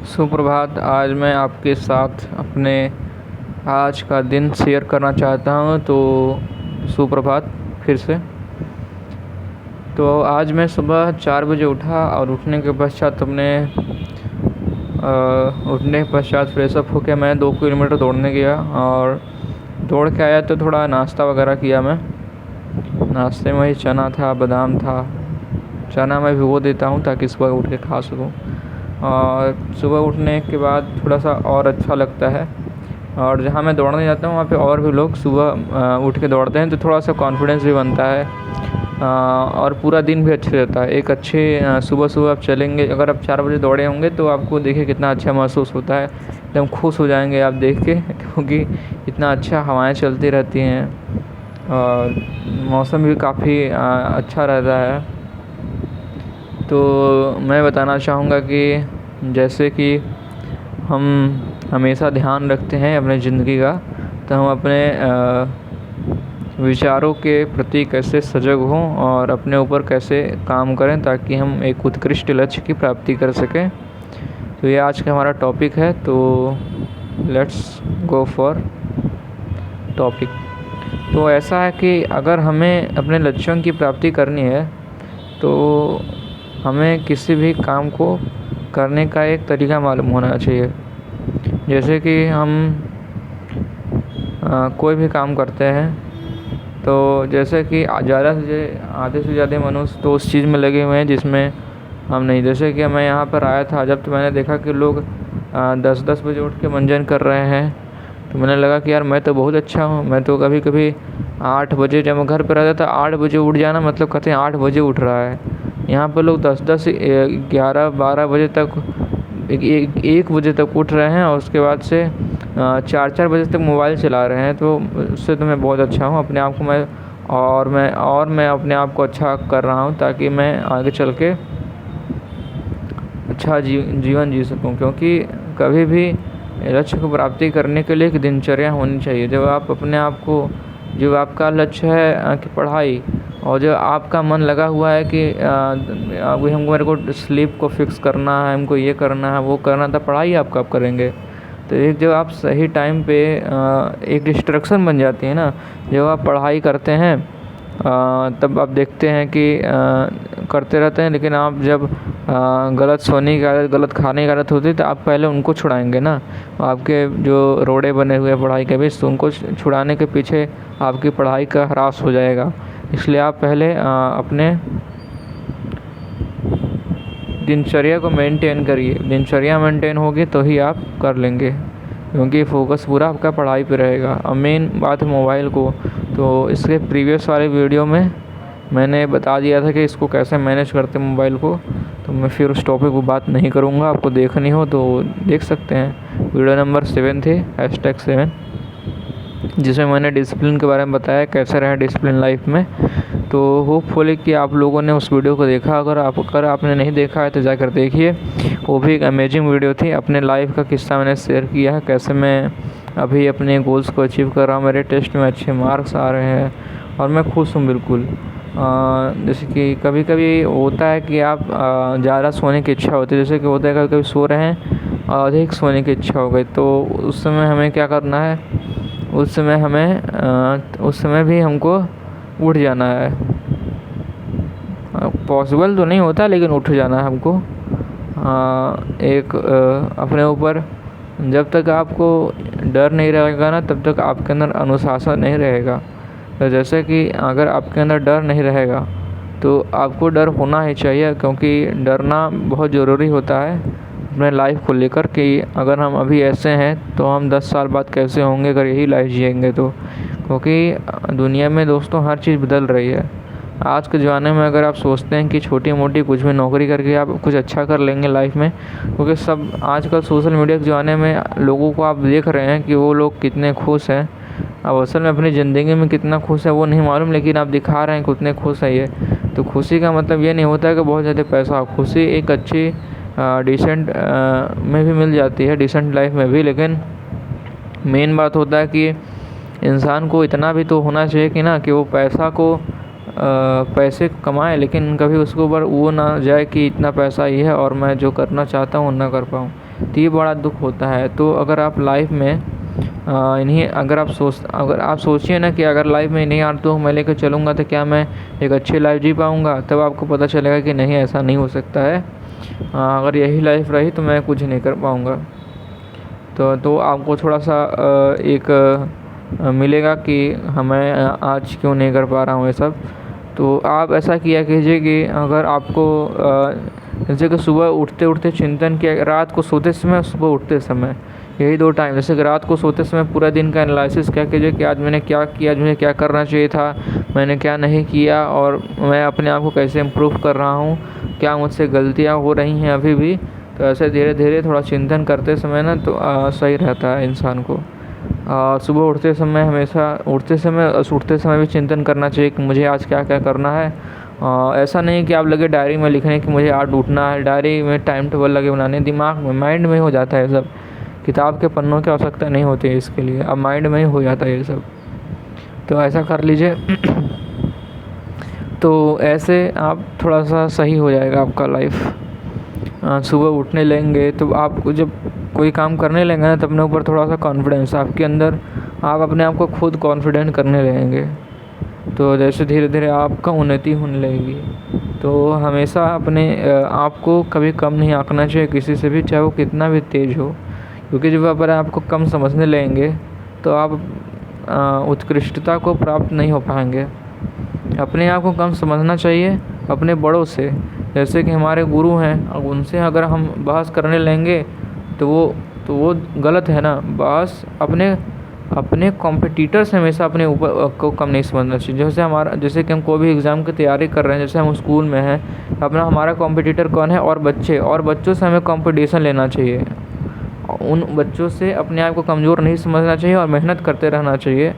सुप्रभात। आज मैं आपके साथ अपने आज का दिन शेयर करना चाहता हूँ। तो सुप्रभात फिर से। तो आज मैं सुबह 4 बजे उठा और उठने के पश्चात फ्रेश अप होकर मैं 2 किलोमीटर दौड़ने गया और दौड़ के आया। तो थोड़ा नाश्ता वगैरह किया। मैं नाश्ते में ही चना था, बादाम था। चना मैं भिगो देता हूँ ताकि सुबह उठ के खा सकूँ। और सुबह उठने के बाद थोड़ा सा और अच्छा लगता है। और जहाँ मैं दौड़ने जाता हूँ वहाँ पे और भी लोग सुबह उठ के दौड़ते हैं, तो थोड़ा सा कॉन्फिडेंस भी बनता है और पूरा दिन भी अच्छा रहता है। एक अच्छे सुबह आप चलेंगे, अगर आप 4 बजे दौड़े होंगे तो आपको देखिए कितना अच्छा महसूस होता है। एकदम खुश हो जाएंगे आप देख के, क्योंकि इतना अच्छा हवाएं चलती रहती हैं और मौसम भी काफ़ी अच्छा रहता है। तो मैं बताना चाहूँगा कि जैसे कि हम हमेशा ध्यान रखते हैं अपने ज़िंदगी का, तो हम अपने विचारों के प्रति कैसे सजग हों और अपने ऊपर कैसे काम करें ताकि हम एक उत्कृष्ट लक्ष्य की प्राप्ति कर सकें। तो ये आज का हमारा टॉपिक है। तो लेट्स गो फॉर टॉपिक। तो ऐसा है कि अगर हमें अपने लक्ष्यों की प्राप्ति करनी है तो हमें किसी भी काम को करने का एक तरीका मालूम होना चाहिए। जैसे कि हम कोई भी काम करते हैं, तो जैसे कि आधे से ज़्यादा मनुष्य तो उस चीज़ में लगे हुए हैं जिसमें हम नहीं। जैसे कि मैं यहाँ पर आया था जब, तो मैंने देखा कि लोग 10-10 बजे उठ के मंजन कर रहे हैं। तो मैंने लगा कि यार मैं तो बहुत अच्छा हूँ। मैं तो कभी कभी 8 बजे, जब मैं घर पर रहता था 8 बजे उठ जाना मतलब कहते हैं 8 बजे उठ रहा है। यहाँ पर लोग 10-10 11-12 बजे तक, 1 बजे तक उठ रहे हैं और उसके बाद से 4-4 बजे तक मोबाइल चला रहे हैं। तो उससे तो मैं बहुत अच्छा हूँ अपने आप को मैं अपने आप को अच्छा कर रहा हूँ ताकि मैं आगे चल के अच्छा जीवन जी सकूँ। क्योंकि कभी भी लक्ष्य को प्राप्ति करने के लिए एक दिनचर्या होनी चाहिए। जब आप अपने आप को, जो आपका लक्ष्य है कि पढ़ाई, और जो आपका मन लगा हुआ है कि मेरे को स्लीप को फिक्स करना है, हमको ये करना है वो करना था, पढ़ाई आप कब करेंगे? तो एक जब आप सही टाइम पे एक डिस्ट्रैक्शन बन जाती है ना, जब आप पढ़ाई करते हैं तब आप देखते हैं कि करते रहते हैं, लेकिन आप जब गलत सोने की आदत, गलत खाने की आदत होती है तो आप पहले उनको छुड़ाएंगे ना। आपके जो रोड़े बने हुए पढ़ाई के बीच, तो उनको छुड़ाने के पीछे आपकी पढ़ाई का ह्रास हो जाएगा। इसलिए आप पहले अपने दिनचर्या को मेंटेन करिए। दिनचर्या मेंटेन होगी तो ही आप कर लेंगे, क्योंकि फोकस पूरा आपका पढ़ाई पे रहेगा। अब मेन बात है मोबाइल को, तो इसके प्रीवियस वाले वीडियो में मैंने बता दिया था कि इसको कैसे मैनेज करते मोबाइल को, तो मैं फिर उस टॉपिक को बात नहीं करूँगा। आपको देखनी हो तो देख सकते हैं। वीडियो नंबर 7 थे, #7, जिसमें मैंने डिसिप्लिन के बारे में बताया, कैसे रहें डिसिप्लिन लाइफ में। तो होपफुली कि आप लोगों ने उस वीडियो को देखा। अगर आपने नहीं देखा है तो जाकर देखिए, वो भी एक अमेजिंग वीडियो थी। अपने लाइफ का किस्सा मैंने शेयर किया है, कैसे मैं अभी अपने गोल्स को अचीव कर रहा हूँ। मेरे टेस्ट में अच्छे मार्क्स आ रहे हैं और मैं खुश हूँ बिल्कुल। जैसे कि कभी कभी होता है कि आप ज़्यादा सोने की इच्छा होती है, जैसे कि होता है कभी कभी सो रहे हैं और अधिक सोने की इच्छा हो गई, तो उस समय हमें क्या करना है? उस समय भी हमको उठ जाना है। पॉसिबल तो नहीं होता, लेकिन उठ जाना है हमको। अपने ऊपर जब तक आपको डर नहीं रहेगा ना, तब तक आपके अंदर अनुशासन नहीं रहेगा। तो जैसे कि अगर आपके अंदर डर नहीं रहेगा तो आपको डर होना ही चाहिए, क्योंकि डरना बहुत ज़रूरी होता है अपने लाइफ को लेकर कि अगर हम अभी ऐसे हैं तो हम 10 साल बाद कैसे होंगे अगर यही लाइफ जिएंगे तो। क्योंकि दुनिया में दोस्तों हर चीज़ बदल रही है। आज के ज़माने में अगर आप सोचते हैं कि छोटी मोटी कुछ भी नौकरी करके आप कुछ अच्छा कर लेंगे लाइफ में, क्योंकि सब आजकल सोशल मीडिया के ज़माने में लोगों को आप देख रहे हैं कि वो लोग कितने खुश हैं। अब असल में अपनी ज़िंदगी में कितना खुश है वो नहीं मालूम, लेकिन आप दिखा रहे हैं कितने खुश है ये। तो खुशी का मतलब ये नहीं होता है कि बहुत ज़्यादा पैसा हो। खुशी एक अच्छी डिसेंट में भी मिल जाती है, डिसेंट लाइफ में भी। लेकिन मेन बात होता है कि इंसान को इतना भी तो होना चाहिए कि ना, कि वो पैसे कमाए, लेकिन कभी उसके ऊपर वो ना जाए कि इतना पैसा ही है और मैं जो करना चाहता हूँ ना कर पाऊँ। तो ये बड़ा दुख होता है। तो अगर आप लाइफ में इन्हीं अगर आप सोचिए ना कि अगर लाइफ में इन्हीं आदतों को मैं लेकर चलूँगा तो क्या मैं एक अच्छी लाइफ जी पाऊँगा, तब आपको पता चलेगा कि नहीं, ऐसा नहीं हो सकता है। अगर यही लाइफ रही तो मैं कुछ नहीं कर पाऊँगा। तो आपको थोड़ा सा मिलेगा कि मैं आज क्यों नहीं कर पा रहा हूँ ये सब। तो आप ऐसा किया कीजिए कि अगर आपको जैसे कि सुबह उठते उठते चिंतन किया, रात को सोते समय, सुबह उठते समय, यही 2 टाइम। जैसे कि रात को सोते समय पूरा दिन का एनालिसिस क्या कीजिए कि आज मैंने क्या किया, आज मुझे क्या करना चाहिए था, मैंने क्या नहीं किया, और मैं अपने आप को कैसे इम्प्रूव कर रहा हूँ, क्या मुझसे गलतियाँ हो रही हैं अभी भी। तो ऐसे धीरे धीरे थोड़ा चिंतन करते समय ना तो सही रहता है इंसान को। सुबह उठते समय हमेशा उठते समय भी चिंतन करना चाहिए कि मुझे आज क्या क्या करना है। ऐसा नहीं कि आप लगे डायरी में लिखने कि मुझे आज उठना है, डायरी में टाइम टेबल लगे बनाने, दिमाग में, माइंड में हो जाता है सब। किताब के पन्नों की आवश्यकता नहीं होती है इसके लिए, अब माइंड में ही हो जाता है ये सब। तो ऐसा कर लीजिए। तो ऐसे आप थोड़ा सा सही हो जाएगा आपका लाइफ। सुबह उठने लेंगे तो आपको जब कोई काम करने लेंगे ना, तो अपने ऊपर थोड़ा सा कॉन्फिडेंस आपके अंदर, आप अपने आप को खुद कॉन्फिडेंट करने लगेंगे। तो जैसे धीरे धीरे आपका उन्नति होने लगेगी। तो हमेशा अपने आप को कभी कम नहीं आंकना चाहिए किसी से भी, चाहे वो कितना भी तेज़ हो। क्योंकि जब आप आपको कम समझने लगेंगे तो आप उत्कृष्टता को प्राप्त नहीं हो पाएंगे। अपने आप को कम समझना चाहिए अपने बड़ों से। जैसे कि हमारे गुरु हैं, अब उनसे अगर हम बहस करने लगेंगे तो वो गलत है ना। बहस अपने कॉम्पिटिटर से हमेशा अपने ऊपर को कम नहीं समझना चाहिए। जैसे कि हम कोई भी एग्ज़ाम की तैयारी कर रहे हैं, जैसे हम स्कूल में हैं, हमारा कॉम्पिटिटर कौन है, और बच्चों से हमें कॉम्पिटिशन लेना चाहिए। उन बच्चों से अपने आप को कमज़ोर नहीं समझना चाहिए और मेहनत करते रहना चाहिए।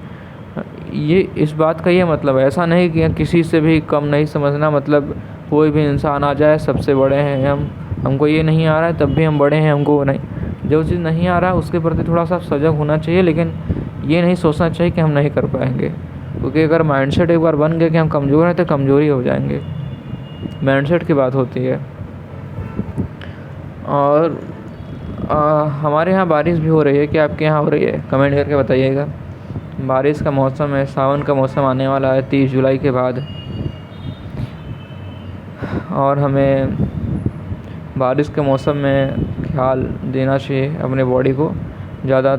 ये इस बात का ये मतलब है, ऐसा नहीं कि किसी से भी कम नहीं समझना, मतलब कोई भी इंसान आ जाए सबसे बड़े हैं हमको ये नहीं आ रहा है तब भी हम बड़े हैं, हमको नहीं, जो चीज़ नहीं आ रहा है उसके प्रति थोड़ा सा सजग होना चाहिए। लेकिन ये नहीं सोचना चाहिए कि हम नहीं कर पाएंगे, क्योंकि अगर माइंडसेट एक बार बन गया कि हम कमज़ोर हैं तो कमज़ोरी हो जाएंगे। माइंडसेट की बात होती है। और हमारे यहाँ बारिश भी हो रही है, क्या आपके यहाँ हो रही है? कमेंट करके बताइएगा। बारिश का मौसम है, सावन का मौसम आने वाला है 30 जुलाई के बाद, और हमें बारिश के मौसम में ख्याल देना चाहिए अपने बॉडी को। ज़्यादा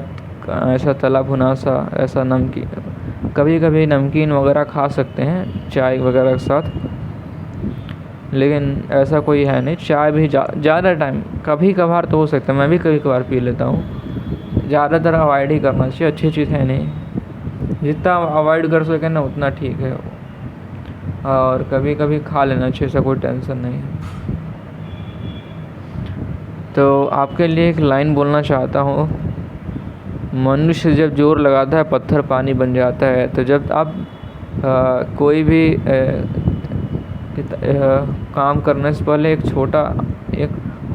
ऐसा तला भुना सा, ऐसा नमकीन, कभी कभी नमकीन वगैरह खा सकते हैं चाय वगैरह के साथ, लेकिन ऐसा कोई है नहीं। चाय भी ज़्यादा टाइम, कभी कभार तो हो सकता है, मैं भी कभी कभार पी लेता हूँ। ज़्यादातर अवॉइड ही करना चाहिए, अच्छी चीज़ है नहीं। जितना अवॉइड कर सकें ना उतना ठीक है। और कभी कभी खा लेना चाहिए, ऐसा कोई टेंशन नहीं है। तो आपके लिए एक लाइन बोलना चाहता हूँ, मनुष्य जब जोर लगाता है पत्थर पानी बन जाता है। तो जब आप कोई भी काम करने से पहले एक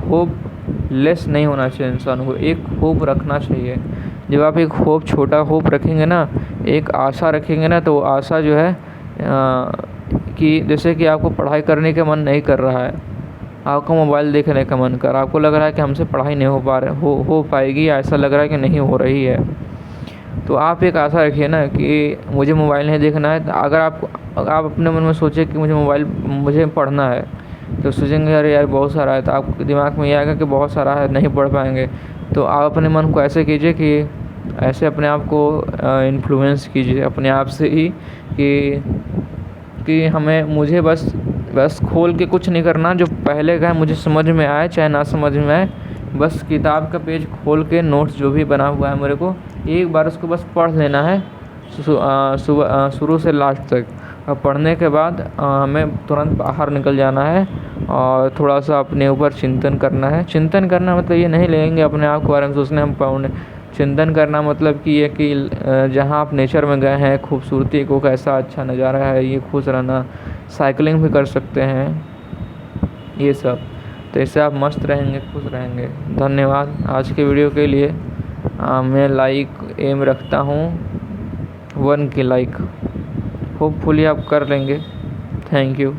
होप लेस नहीं होना चाहिए इंसान को, एक होप रखना चाहिए। जब आप एक छोटा होप रखेंगे ना, एक आशा रखेंगे ना, तो वो आशा जो है कि जैसे कि आपको पढ़ाई करने का मन नहीं कर रहा है, आपको मोबाइल देखने का मन कर, आपको लग रहा है कि हमसे पढ़ाई नहीं हो पाएगी, ऐसा लग रहा है कि नहीं हो रही है, तो आप एक आशा रखिए ना कि मुझे मोबाइल नहीं देखना है। अगर आप अपने मन में सोचे कि मुझे पढ़ना है, तो सोचेंगे अरे यार बहुत सारा है, तो आपके दिमाग में ये आएगा कि बहुत सारा है, नहीं पढ़ पाएंगे। तो आप अपने मन को ऐसे कीजिए कि ऐसे अपने आप को इन्फ्लुएंस कीजिए अपने आप से ही कि मुझे बस खोल के कुछ नहीं करना, जो पहले का है मुझे समझ में आए चाहे ना समझ में आए, बस किताब का पेज खोल के नोट्स जो भी बना हुआ है मेरे को एक बार उसको बस पढ़ लेना है शुरू से लास्ट तक। और पढ़ने के बाद हमें तुरंत बाहर निकल जाना है और थोड़ा सा अपने ऊपर चिंतन करना है। चिंतन करना मतलब ये नहीं लेंगे अपने आप के बारे में सोचने हम पढ़ने। चिंतन करना मतलब कि ये कि जहाँ आप नेचर में गए हैं, खूबसूरती को, कैसा अच्छा नज़ारा है, ये खुश रहना, साइकिलिंग भी कर सकते हैं, ये सब। तो इससे आप मस्त रहेंगे, खुश रहेंगे। धन्यवाद आज के वीडियो के लिए। मैं लाइक एम रखता हूँ 1 के लाइक, होपफुली आप कर लेंगे। Thank you.